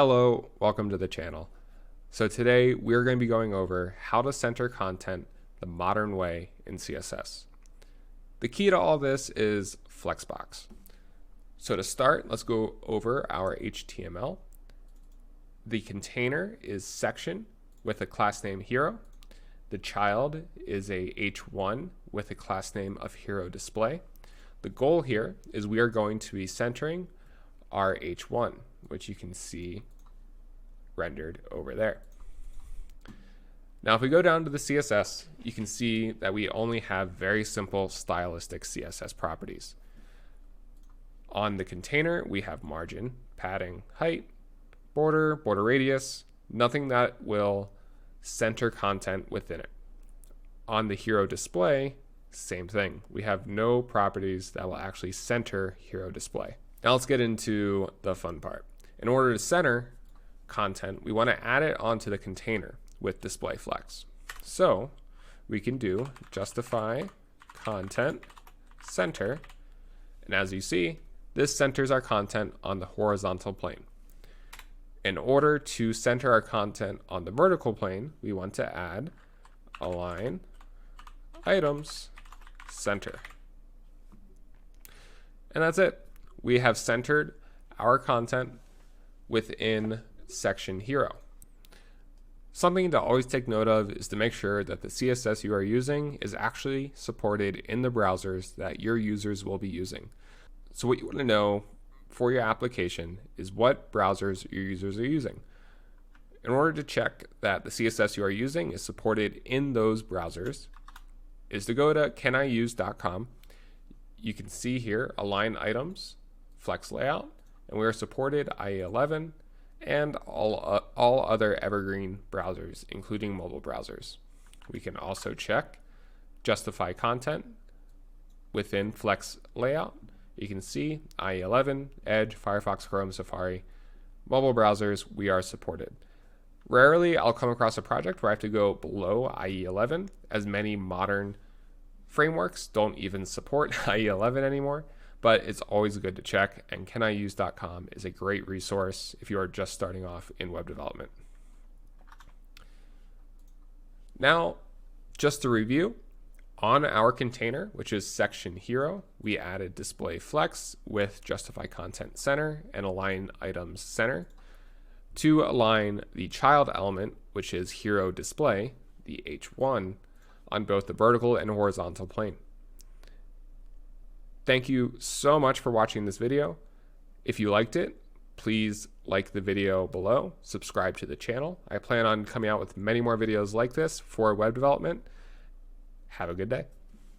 Hello, welcome to the channel. So today we're going to be going over how to center content the modern way in CSS. The key to all this is Flexbox. So to start, let's go over our HTML. The container is section with a class name hero. The child is a h1 with a class name of hero display. The goal here is we are going to be centering our h1, which you can see rendered over there. Now, if we go down to the CSS, you can see that we only have very simple stylistic CSS properties. On the container, we have margin, padding, height, border, border radius, nothing that will center content within it. On the hero display, same thing. We have no properties that will actually center hero display. Now let's get into the fun part. In order to center content, we want to add it onto the container with display flex. So we can do justify content center, and as you see, this centers our content on the horizontal plane. In order to center our content on the vertical plane, we want to add align items center. And that's it. We have centered our content within section hero. Something to always take note of is to make sure that the CSS you are using is actually supported in the browsers that your users will be using. So what you want to know for your application is what browsers your users are using. In order to check that the CSS you are using is supported in those browsers, is to go to caniuse.com. You can see here align items, flex layout, and we are supported IE11 and all other evergreen browsers, including mobile browsers. We can also check justify content within flex layout. You can see IE11, Edge, Firefox, Chrome, Safari, mobile browsers, we are supported. Rarely I'll come across a project where I have to go below IE11, as many modern frameworks don't even support IE11 anymore, but it's always good to check, and caniuse.com is a great resource if you are just starting off in web development. Now, just to review, on our container, which is section hero, we added display flex with justify content center and align items center to align the child element, which is hero display, the h1, on both the vertical and horizontal plane. Thank you so much for watching this video. If you liked it, please like the video below, subscribe to the channel. I plan on coming out with many more videos like this for web development. Have a good day.